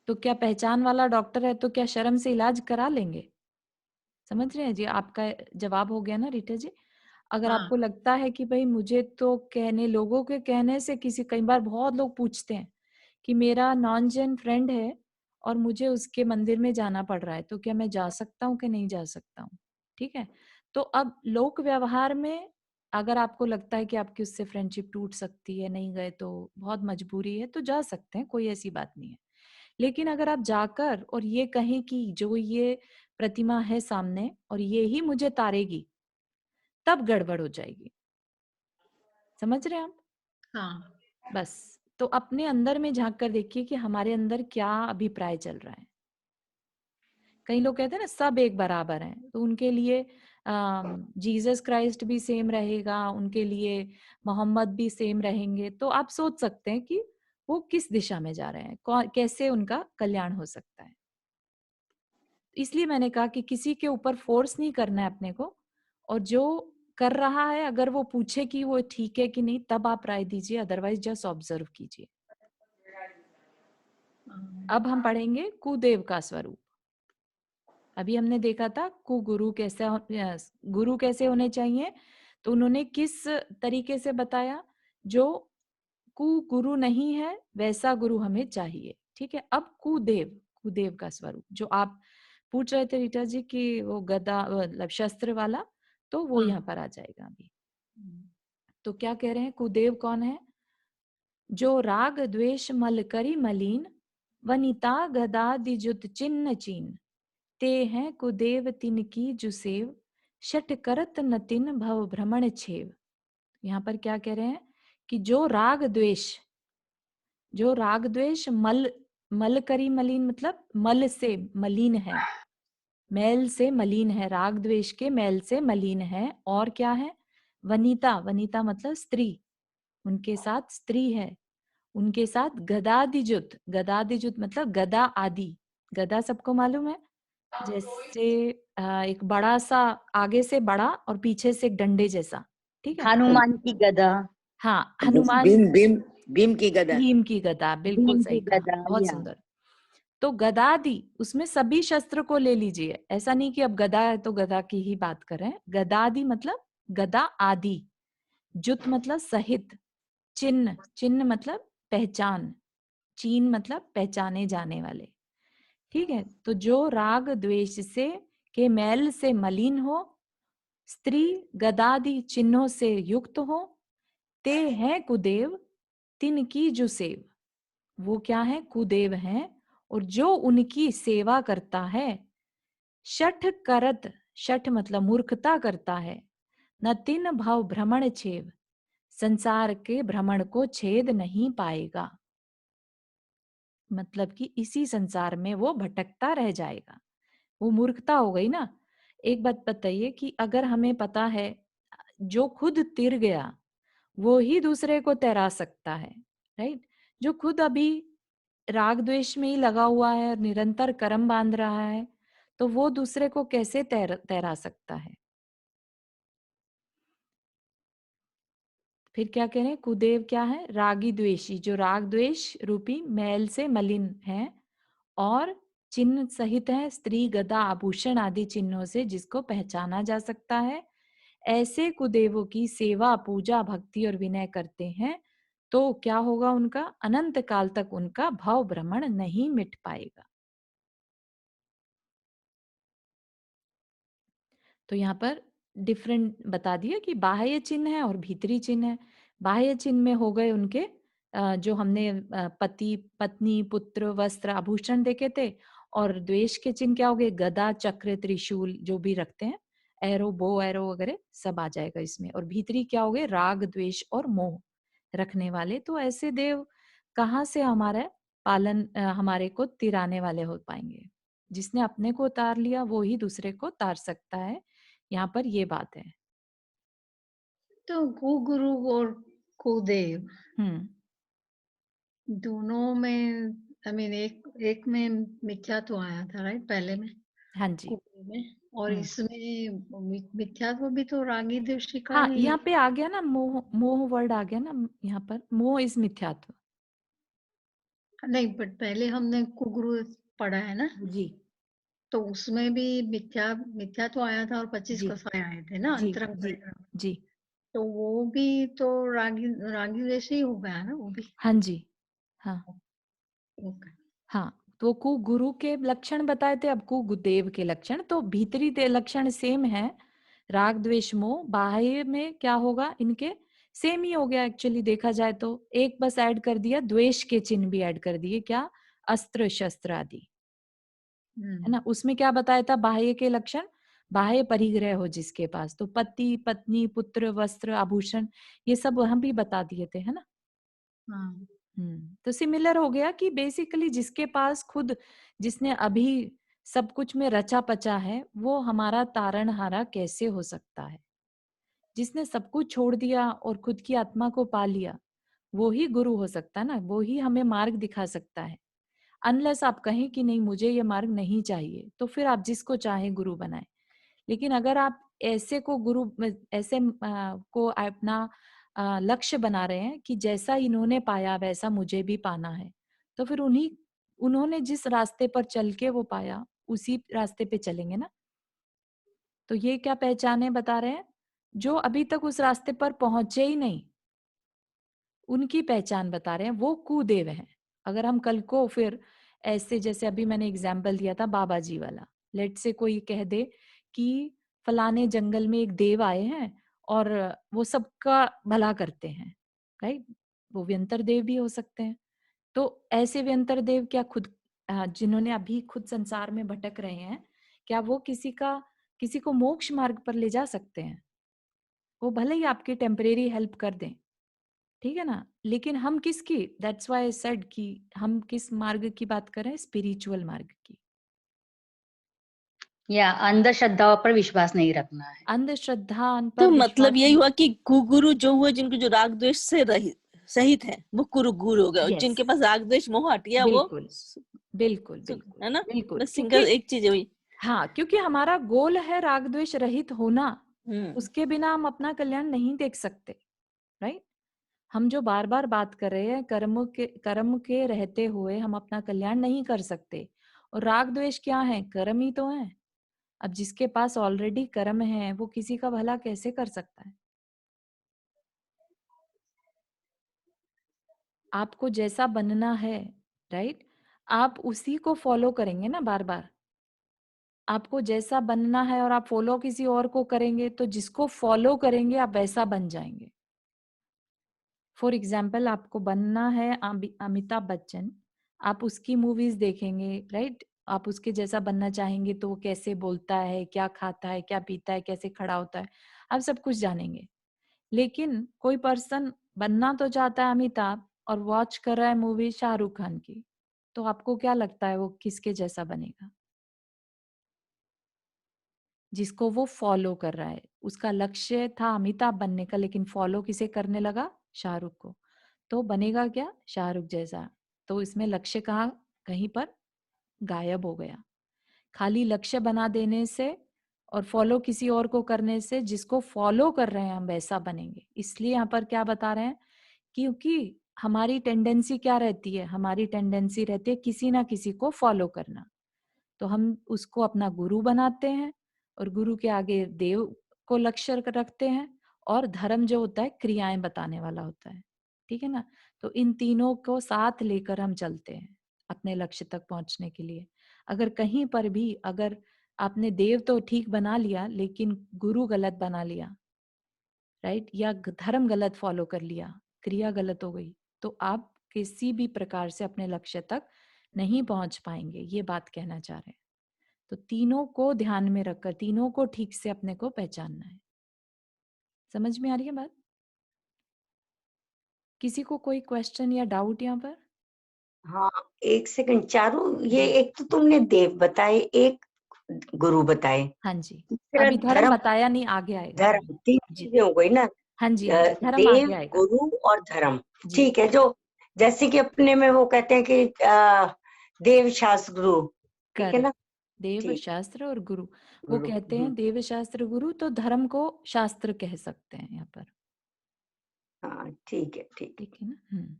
तो क्या पहचान वाला डॉक्टर है तो क्या शर्म से इलाज करा लेंगे? समझ रहे हैं जी? आपका जवाब हो गया ना रीटा जी? अगर हाँ, आपको लगता है कि भाई मुझे तो कहने, लोगों के कहने से, किसी, कई बार बहुत लोग पूछते हैं कि मेरा नॉन जेन फ्रेंड है और मुझे उसके मंदिर में जाना पड़ रहा है, तो क्या मैं जा सकता हूँ कि नहीं जा सकता हूँ? ठीक है? तो अब लोक व्यवहार में अगर आपको लगता है कि आपकी उससे फ्रेंडशिप टूट सकती है, नहीं गए तो बहुत मजबूरी है, तो जा सकते हैं, कोई ऐसी बात नहीं है। लेकिन अगर आप जाकर और ये कहें कि जो ये प्रतिमा है सामने और ये ही मुझे तारेगी, तब गड़बड़ हो जाएगी। समझ रहे हैं आप? हाँ, बस, तो अपने अंदर में झांक कर देखिए कि हमारे अंदर क्या अभिप्राय चल रहा है। कई लोग कहते हैं ना सब एक बराबर हैं, तो उनके लिए जीसस क्राइस्ट भी सेम रहेगा, उनके लिए मोहम्मद भी सेम रहेंगे, तो आप सोच सकते हैं कि वो किस दिशा में जा रहे हैं, कैसे उनका कल्याण हो सकता है। इसलिए मैंने कहा कि किसी के ऊपर फोर्स नहीं करना है अपने को, और जो कर रहा है अगर वो पूछे कि वो ठीक है कि नहीं, तब आप राय दीजिए, अदरवाइज जस्ट ऑब्जर्व कीजिए। अब हम पढ़ेंगे कुदेव का स्वरूप। अभी हमने देखा था कुगुरु कैसे, गुरु कैसे होने चाहिए, तो उन्होंने किस तरीके से बताया, जो कुगुरु नहीं है वैसा गुरु हमें चाहिए, ठीक है? अब कुदेव, कुदेव का स्वरूप जो आप पूछ रहे थे रीटा जी कि वो गदा मतलब शस्त्र वाला, तो वो हाँ, यहाँ पर आ जाएगा अभी। तो क्या कह रहे हैं, कुदेव कौन है? जो राग द्वेष मल करी मलीन, वनिता गदा दिजुत चिन्ह चीन, ते हैं कुदेव तिनकी जुसेव, षट करत नतिन भव भ्रमण छेव। यहाँ पर क्या कह रहे हैं कि जो राग द्वेष मल मल करी मलिन मतलब मल से मलिन है, मैल से मलिन है, राग द्वेष के मैल से मलिन है। और क्या है? वनिता, वनिता मतलब स्त्री, उनके साथ स्त्री है, उनके साथ गदादिजुत, गदादिजुत मतलब गदा आदि। गदा सबको मालूम है, जैसे एक बड़ा सा, आगे से बड़ा और पीछे से एक डंडे जैसा, ठीक है। हनुमान की गदा, हाँ, हनुमान, भीम भीम भीम की गदा। भीम की गदा, बिल्कुल भीम सही की कहा, गदा, बहुत या सुंदर। तो गदादि, उसमें सभी शस्त्र को ले लीजिए, ऐसा नहीं कि अब गदा है तो गदा की ही बात कर रहे हैं। गदादि मतलब गदा आदि, जुत मतलब सहित, चिन्ह, चिन्ह मतलब पहचान, चीन मतलब पहचाने जाने वाले, ठीक है। तो जो राग द्वेष से के मैल से मलिन हो, स्त्री गदादि चिन्हों से युक्त हो, ते हैं कुदेव तिनकी जो सेव। वो क्या है? कुदेव हैं, और जो उनकी सेवा करता है। शठ करत, शठ मतलब मूर्खता करता है, न तिन भव भ्रमण छेव, संसार के भ्रमण को छेद नहीं पाएगा। मतलब कि इसी संसार में वो भटकता रह जाएगा, वो मूर्खता हो गई ना। एक बात बताइए कि अगर हमें पता है जो खुद तिर गया वो ही दूसरे को तैरा सकता है, राइट? जो खुद अभी राग द्वेष में ही लगा हुआ है और निरंतर कर्म बांध रहा है, तो वो दूसरे को कैसे तैरा सकता है? फिर क्या कह रहे हैं? कुदेव क्या है? रागी द्वेषी, जो राग द्वेष रूपी मैल से मलिन है और चिन्ह सहित है, स्त्री गदा आभूषण आदि चिन्हों से जिसको पहचाना जा सकता है। ऐसे कुदेवों की सेवा पूजा भक्ति और विनय करते हैं तो क्या होगा? उनका अनंत काल तक उनका भव भ्रमण नहीं मिट पाएगा। तो यहाँ पर डिफरेंट बता दिया कि बाह्य चिन्ह है और भीतरी चिन्ह है। बाह्य चिन्ह में हो गए उनके जो हमने पति पत्नी पुत्र वस्त्र आभूषण देखे थे, और द्वेष के चिन्ह क्या हो गए? गदा चक्र त्रिशूल जो भी रखते हैं, एरो बो एरो वगैरह सब आ जाएगा इसमें। और भीतरी क्या हो गए? राग द्वेष और मोह रखने वाले। तो ऐसे देव कहाँ से हमारे हमारे को तिराने वाले हो पाएंगे? जिसने अपने को उतार लिया वो ही दूसरे को उतार सकता है, यहाँ पर ये बात है। तो कुगुरु और कुदेव हम्म, दोनों में, आई मीन एक में मिथ्यात्व आया था, राइट? पहले में हाँ जी। कुदेव में, और हम्म, इसमें मिथ्यात्व भी तो रागी दृष्टि का हाँ, ही। यहाँ पे आ गया ना मोह, मोह वर्ड आ गया ना यहाँ पर, मोह इज मिथ्यात्व। नहीं, बट पहले हमने कुगुरु पढ़ा है ना, जी तो उसमें भी मिथ्यात्व आया था और 25 जी कसाय आए थे ना, जी अंतरंग जी परिग्रह। जी। तो वो भी तो रागी रागी जैसे ही हो गया ना वो भी। हाँ जी। हाँ ओके। हाँ, तो कु गुरु के लक्षण बताए थे, अब कु गुदेव के लक्षण। तो भीतरी लक्षण सेम है, राग द्वेष मोह। बाह्य में क्या होगा इनके? सेम ही हो गया एक्चुअली देखा जाए तो। एक बस ऐड कर दिया, द्वेष के चिन्ह भी ऐड कर दिए, क्या? अस्त्र शस्त्र आदि, है ना। उसमें क्या बताया था बाह्य के लक्षण? बाह्य परिग्रह हो जिसके पास, तो पति पत्नी पुत्र वस्त्र आभूषण ये सब हम भी बता दिए थे, है ना। हाँ। तो सिमिलर हो गया कि बेसिकली जिसके पास खुद, जिसने अभी सब कुछ में रचा पचा है, वो हमारा तारणहारा कैसे हो सकता है? जिसने सब कुछ छोड़ दिया और खुद की आत्मा को पा लिया, वो ही गुरु हो सकता है ना, वो ही हमें मार्ग दिखा सकता है। अनलेस आप कहें कि नहीं मुझे ये मार्ग नहीं चाहिए, तो फिर आप जिसको चाहे गुरु बनाए। लेकिन अगर आप ऐसे को गुरु, ऐसे को अपना लक्ष्य बना रहे हैं कि जैसा इन्होंने पाया वैसा मुझे भी पाना है, तो फिर उन्होंने जिस रास्ते पर चल के वो पाया उसी रास्ते पे चलेंगे ना। तो ये क्या पहचाने बता रहे हैं? जो अभी तक उस रास्ते पर पहुंचे ही नहीं, उनकी पहचान बता रहे हैं, वो कुदेव हैं। अगर हम कल को फिर ऐसे, जैसे अभी मैंने एग्जाम्पल दिया था बाबा जी वाला, लेट से कोई कह दे कि फलाने जंगल में एक देव आए हैं और वो सबका भला करते हैं, राइट? वो व्यंतर देव भी हो सकते हैं। तो ऐसे व्यंतर देव क्या खुद जिन्होंने अभी खुद संसार में भटक रहे हैं, क्या वो किसी का किसी को मोक्ष मार्ग पर ले जा सकते हैं, वो भले ही आपकी टेम्परेरी हेल्प कर दें, ठीक है ना, लेकिन हम किसकी, दैट्स व्हाई आई सेड कि हम किस मार्ग की बात कर रहे हैं, स्पिरिचुअल मार्ग की। या अंधश्रद्धाओं पर विश्वास नहीं रखना है। अंधश्रद्धा पर तो विश्वास मतलब यही नहीं- हुआ कि गुरु जो हुए जिनको जो राग द्वेष से रहित सहित है वो गुरु हो गया, और Yes. जिनके पास राग द्वेष मोह हट गया वो बिल्कुल बिल्कुल बिल्कुल है ना, बिल्कुल, बस सिंगल एक चीज है वही। हाँ, क्योंकि हमारा गोल है राग द्वेष रहित होना, हम्म, उसके बिना हम अपना कल्याण नहीं देख सकते, राइट। हम जो बार बार बात कर रहे हैं, कर्म के रहते हुए हम अपना कल्याण नहीं कर सकते, और राग द्वेष क्या है, कर्म ही तो है। अब जिसके पास ऑलरेडी कर्म है वो किसी का भला कैसे कर सकता है। आपको जैसा बनना है, राइट, आप उसी को फॉलो करेंगे ना बार बार। आपको जैसा बनना है और आप फॉलो किसी और को करेंगे, तो जिसको फॉलो करेंगे आप वैसा बन जाएंगे। फॉर एग्जाम्पल, आपको बनना है अमिताभ बच्चन, आप उसकी मूवीज देखेंगे, राइट, आप उसके जैसा बनना चाहेंगे, तो वो कैसे बोलता है, क्या खाता है, क्या पीता है, कैसे खड़ा होता है, आप सब कुछ जानेंगे। लेकिन कोई पर्सन बनना तो चाहता है अमिताभ और वॉच कर रहा है मूवी शाहरुख खान की, तो आपको क्या लगता है वो किसके जैसा बनेगा? जिसको वो फॉलो कर रहा है। उसका लक्ष्य था अमिताभ बनने का, लेकिन फॉलो किसे करने लगा, शाहरुख को, तो बनेगा क्या, शाहरुख जैसा। तो इसमें लक्ष्य कहाँ, कहीं पर गायब हो गया। खाली लक्ष्य बना देने से और फॉलो किसी और को करने से जिसको फॉलो कर रहे हैं हम वैसा बनेंगे। इसलिए यहाँ पर क्या बता रहे हैं, क्योंकि हमारी टेंडेंसी क्या रहती है, हमारी टेंडेंसी रहती है किसी ना किसी को फॉलो करना, तो हम उसको अपना गुरु बनाते हैं, और गुरु के आगे देव को लक्ष्य रखते हैं, और धर्म जो होता है क्रियाएं बताने वाला होता है, ठीक है ना। तो इन तीनों को साथ लेकर हम चलते हैं अपने लक्ष्य तक पहुंचने के लिए। अगर कहीं पर भी, अगर आपने देव तो ठीक बना लिया लेकिन गुरु गलत बना लिया, राइट, या धर्म गलत फॉलो कर लिया, क्रिया गलत हो गई, तो आप किसी भी प्रकार से अपने लक्ष्य तक नहीं पहुंच पाएंगे, ये बात कहना चाह रहे हैं। तो तीनों को ध्यान में रखकर, तीनों को ठीक से अपने को पहचानना है। समझ में आ रही है बात? किसी को कोई क्वेश्चन या डाउट यहाँ पर? हाँ, एक सेकंड चारू, ये एक तो तुमने देव बताए, एक गुरु बताए, हाँ जी, तीसरा अभी धर्म बताया नहीं, आगे आएगा। धर्म, तीन जी चीजें हो गई ना। हाँ जी, हाँ जी, धर्म देव, आगे आएगा। गुरु और धर्म, जी ठीक है। जो जैसे कि अपने में वो कहते हैं कि देव शास्त्र गुरु, ठीक है करेक्ट, ना। देव ठीक, शास्त्र और गुरु, वो गुरु, कहते हैं देव शास्त्र गुरु, तो धर्म को शास्त्र कह सकते हैं यहाँ पर, हाँ ठीक है, ठीक है। ठीक है ना।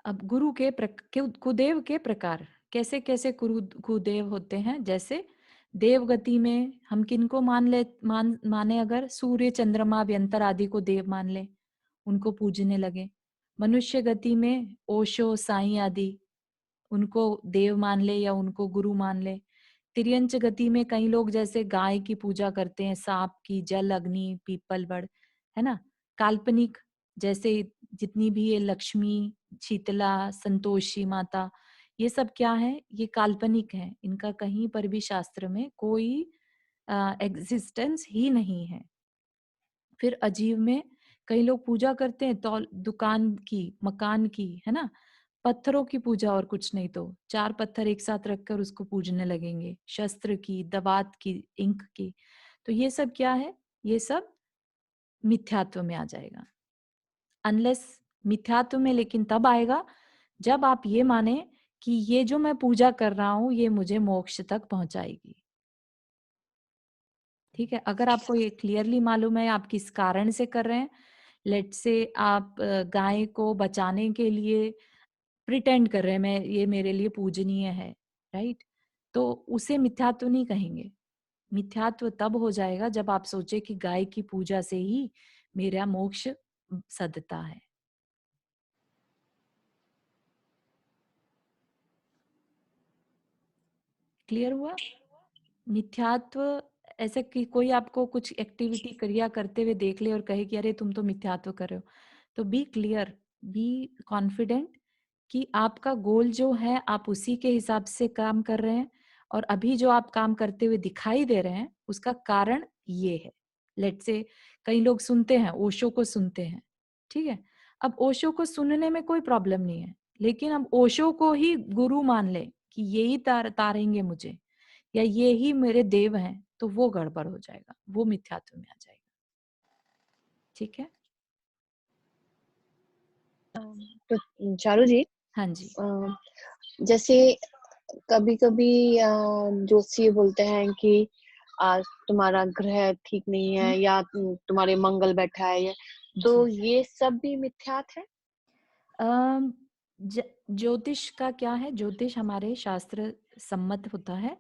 अब गुरु के कुदेव के प्रकार, कैसे कैसे कुदेव होते हैं। जैसे देवगति में हम किनको माने, अगर सूर्य चंद्रमा व्यंतर आदि को देव मान ले, उनको पूजने लगे। मनुष्य गति में ओशो साईं आदि, उनको देव मान ले या उनको गुरु मान ले। तिर्यंच गति में कई लोग जैसे गाय की पूजा करते हैं, सांप की, जल, अग्नि, पीपल, वड़, है ना। काल्पनिक, जैसे जितनी भी ये लक्ष्मी, शीतला, संतोषी माता, ये सब क्या है, ये काल्पनिक है, इनका कहीं पर भी शास्त्र में कोई एग्जिस्टेंस ही नहीं है। फिर अजीब में कई लोग पूजा करते हैं तो दुकान की, मकान की, है ना, पत्थरों की पूजा, और कुछ नहीं तो 4 पत्थर एक साथ रखकर उसको पूजने लगेंगे, शस्त्र की, दवात की, इंक की। तो ये सब क्या है, ये सब मिथ्यात्व में आ जाएगा। अनलेस मिथ्यात्व में लेकिन तब आएगा जब आप ये माने कि ये जो मैं पूजा कर रहा हूं ये मुझे मोक्ष तक पहुंचाएगी। ठीक है, अगर आपको ये क्लियरली मालूम है आप किस कारण से कर रहे हैं, लेट से आप गाय को बचाने के लिए प्रिटेंड कर रहे हैं, मैं ये मेरे लिए पूजनीय है, राइट, तो उसे मिथ्यात्व नहीं कहेंगे। मिथ्यात्व तब हो जाएगा जब आप सोचे कि गाय की पूजा से ही मेरा मोक्ष सदता है। क्लियर हुआ? मिथ्यात्व ऐसे कि कोई आपको कुछ एक्टिविटी क्रिया करते हुए देख ले और कहे कि अरे तुम तो मिथ्यात्व कर रहे हो, तो बी क्लियर, बी कॉन्फिडेंट कि आपका गोल जो है आप उसी के हिसाब से काम कर रहे हैं, और अभी जो आप काम करते हुए दिखाई दे रहे हैं उसका कारण ये है। लेट्स से कई लोग सुनते हैं, ओशो को सुनते हैं, ठीक है। अब ओशो को सुनने में कोई प्रॉब्लम नहीं है, लेकिन अब ओशो को ही गुरु मान ले कि यही तारेंगे मुझे, या ये ही मेरे देव हैं, तो वो गड़बड़ हो जाएगा, वो मिथ्यात्व में आ जाएगा। ठीक है। तो चारू जी, हाँ जी। जैसे कभी-कभी ज्योतिषी बोलते हैं कि आज तुम्हारा ग्रह ठीक नहीं है या तुम्हारे मंगल बैठा है, तो जी। ये सब भी मिथ्यात है? अम, ज्योतिष का क्या है, ज्योतिष हमारे शास्त्र सम्मत होता है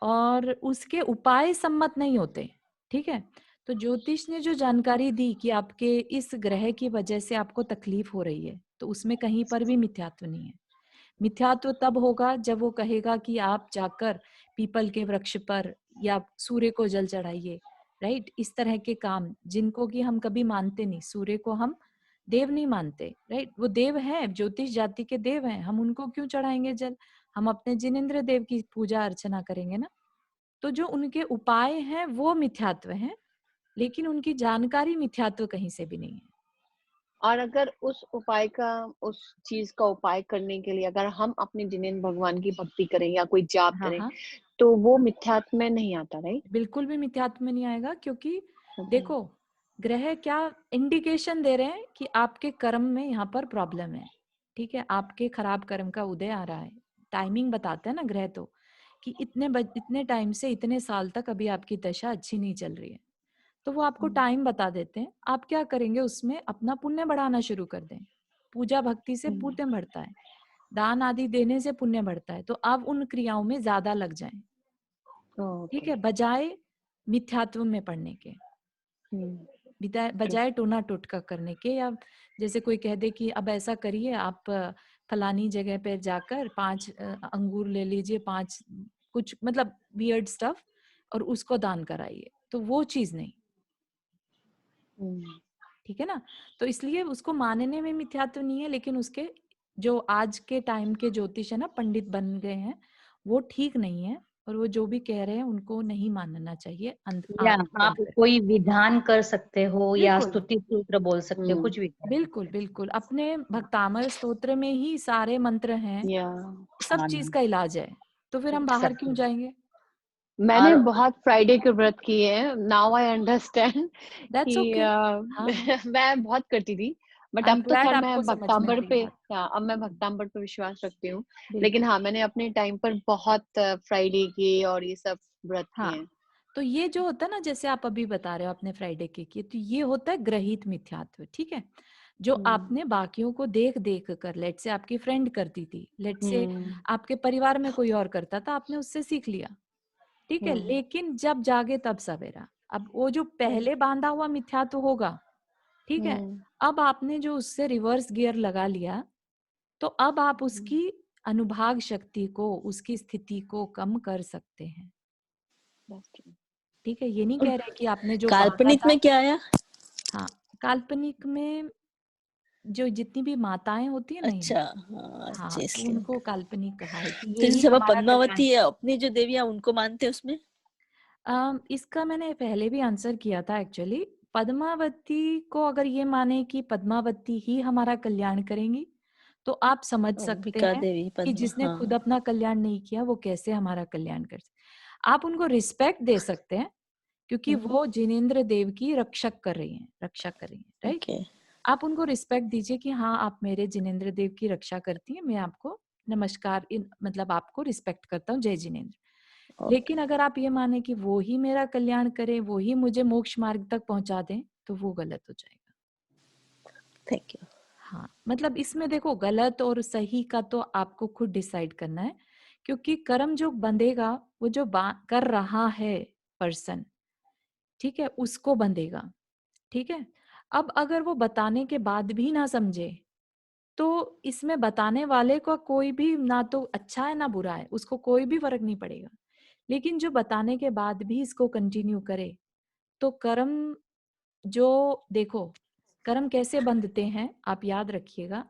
और उसके उपाय सम्मत नहीं होते, ठीक है। तो ज्योतिष ने जो जानकारी दी कि आपके इस ग्रह की वजह से आपको तकलीफ हो रही है, तो उसमें कहीं पर भी मिथ्यात्व नहीं है। मिथ्यात्व तब होगा जब वो कहेगा कि आप जाकर पीपल के वृक्ष पर या सूर्य को जल चढ़ाइए, राइट। इस तरह के काम जिनको कि हम कभी मानते नहीं, सूर्य को हम देव नहीं मानते, राइट। वो देव हैं, ज्योतिष जाति के देव हैं, हम उनको क्यों चढ़ाएंगे जल? हम अपने जिनेंद्र देव की पूजा अर्चना करेंगे ना। तो जो उनके उपाय हैं वो मिथ्यात्व हैं, लेकिन उनकी जानकारी मिथ्यात्व कहीं से भी नहीं है। और अगर उस चीज का उपाय करने के लिए अगर हम अपने जिनेंद्र भगवान की भक्ति करें या कोई जाप हाँ करें, हाँ, तो वो मिथ्यात्व में नहीं आता, राइट? बिल्कुल भी मिथ्यात्व में नहीं आएगा, क्योंकि ओके। देखो ग्रह क्या इंडिकेशन दे रहे हैं कि आपके कर्म में यहाँ पर प्रॉब्लम है, ठीक है। आपके खराब कर्म का उदय आ रहा है, टाइमिंग बताते हैं ना ग्रह, तो कि इतने टाइम से इतने साल तक अभी आपकी दशा अच्छी नहीं चल रही है, तो वो आपको टाइम बता देते हैं। आप क्या करेंगे, उसमें अपना पुण्य बढ़ाना शुरू कर दें। पूजा भक्ति से पुण्य बढ़ता है, दान आदि देने से पुण्य बढ़ता है, तो आप उन क्रियाओं में ज्यादा लग जाएं, ठीक ओके। है, बजाय मिथ्यात्व में पढ़ने के, बजाय टोना टोटका करने के। या जैसे कोई कह दे कि अब ऐसा करिए, आप फलानी जगह पे जाकर 5 अंगूर ले लीजिए, 5 कुछ मतलब वियर्ड स्टफ, और उसको दान कराइए, तो वो चीज नहीं, ठीक है ना। तो इसलिए उसको मानने में मिथ्यात्व नहीं है, लेकिन उसके जो आज के टाइम के ज्योतिष है ना, पंडित बन गए हैं, वो ठीक नहीं है, और वो जो भी कह रहे हैं उनको नहीं मानना चाहिए या आंख आप बंद करके। कोई विधान कर सकते हो या बिल्कुल स्तुति सूत्र बोल सकते हो, कुछ भी कर बिल्कुल सकते बिल्कुल, अपने भक्तामर स्तोत्र में ही सारे मंत्र हैं, या हो। सब हाँ चीज ना, का इलाज है, तो फिर हम बाहर सब क्यों चीज। जाएंगे? मैंने और बहुत फ्राइडे के व्रत किए हैं, नाउ आई अंडरस्टैंड दैट्स कि ओके। हाँ हाँ, मैं बहुत करती थी, बट आई अब एम तो ग्लैड खैर आपको मैं समझ में आ भक्तांबर रही पे, बात। हाँ, अब मैं भक्तांबर पे विश्वास रखती हूँ। लेकिन बिल्कुल। हाँ, मैंने अपने टाइम पर बहुत फ्राइडे के और ये सब व्रत किए हाँ, हैं। तो ये जो होता है ना, जैसे आप अभी बता रहे हो आपने फ्राइडे के किए, तो ये होता है ग्रहित मिथ्यात्व, ठीक है। जो आपने बाकियों को देख देख कर, लेट से आपकी फ्रेंड करती थी, लेट से आपके परिवार में कोई और करता था, आपने उससे सीख लिया, ठीक है। लेकिन जब जागे तब सवेरा, अब वो जो पहले बांधा हुआ मिथ्यात्व होगा, ठीक है। अब आपने जो उससे रिवर्स गियर लगा लिया, तो अब आप उसकी अनुभाग शक्ति को, उसकी स्थिति को कम कर सकते हैं, ठीक है। ये नहीं कह रहे कि आपने जो बांधा काल्पनिक था। में क्या आया? हाँ, काल्पनिक में जो जितनी भी माताएं होती है नहीं, अच्छा, हाँ, हाँ, अच्छा, तो इसलिए। उनको काल्पनिक कहा है कि तो यही जैसे हमारा कल्याण। पद्मावती है, अपनी जो देवियां उनको मानते हैं उसमें। इसका मैंने पहले भी आंसर किया था एक्चुअली। पद्मावती को अगर ये माने कि पद्मावती ही हमारा कल्याण करेंगी, तो आप समझ सकते अंबिका हैं देवी, कि पद्मा, जिसने खुद हाँ। अपना कल्याण नहीं किया वो कैसे हमारा कल्याण कर सकते। आप उनको रिस्पेक्ट दे सकते हैं, क्योंकि वो जिनेंद्र देव की रक्षक कर रही हैं, रक्षा कर रही हैं, राइट। ओके। आप उनको रिस्पेक्ट दीजिए कि हाँ, आप मेरे जिनेंद्र देव की रक्षा करती हैं, मैं आपको नमस्कार, मतलब आपको रिस्पेक्ट करता हूँ, जय जिनेंद्र। ओके, लेकिन अगर आप ये माने कि वो ही मेरा कल्याण करे, वो ही मुझे मोक्ष मार्ग तक पहुंचा दें, तो वो गलत हो जाएगा। Thank you. हाँ, मतलब इसमें देखो गलत और सही का तो आपको खुद डिसाइड करना है, क्योंकि कर्म जो बंधेगा वो जो कर रहा है पर्सन, ठीक है, उसको बंधेगा, ठीक है। अब अगर वो बताने के बाद भी ना समझे, तो इसमें बताने वाले का कोई भी ना तो अच्छा है ना बुरा है, उसको कोई भी फर्क नहीं पड़ेगा। लेकिन जो बताने के बाद भी इसको कंटिन्यू करे, तो कर्म जो देखो, कर्म कैसे बंधते हैं आप याद रखिएगा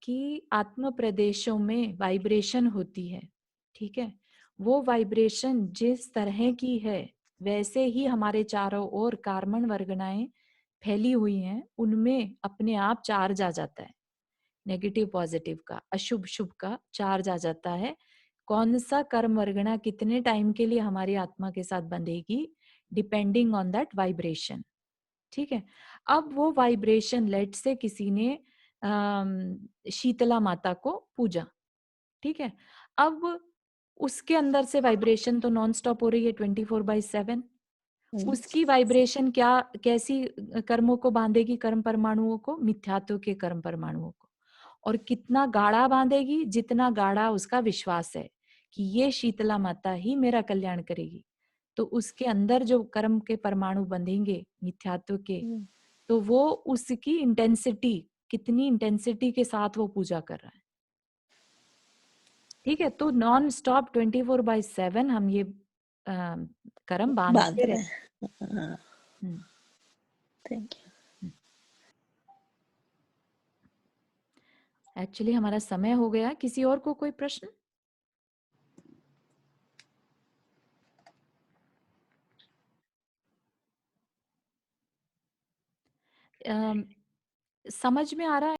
कि आत्म प्रदेशों में वाइब्रेशन होती है, ठीक है। वो वाइब्रेशन जिस तरह की है वैसे ही हमारे चारों ओर कार्बन वर्गनाएं फैली हुई हैं, उनमें अपने आप चार्ज आ जाता है, नेगेटिव पॉजिटिव का, अशुभ शुभ का चार्ज आ जाता है। कौन सा कर्म वर्गना कितने टाइम के लिए हमारी आत्मा के साथ बंधेगी, डिपेंडिंग ऑन दैट वाइब्रेशन, ठीक है। अब वो वाइब्रेशन, लेट से किसी ने शीतला माता को पूजा, ठीक है। अब उसके अंदर से वाइब्रेशन तो नॉन स्टॉप हो रही है 24/7। उसकी वाइब्रेशन क्या, कैसी कर्मों को बांधेगी, कर्म परमाणुओं को, मिथ्यात्व के कर्म परमाणुओं को। और कितना गाढ़ा बांधेगी, जितना गाढ़ा उसका विश्वास है कि ये शीतला माता ही मेरा कल्याण करेगी, तो उसके अंदर जो कर्म के परमाणु बंधेंगे मिथ्यात्व के, तो वो उसकी इंटेंसिटी, कितनी इंटेंसिटी के साथ वो पूजा कर रहा है, ठीक है। तो नॉन स्टॉप 24/7 हम ये कर्म बांध बांधते रहे रहे। हैं। Thank you. एक्चुअली हमारा समय हो गया। किसी और को कोई प्रश्न? समझ में आ रहा है?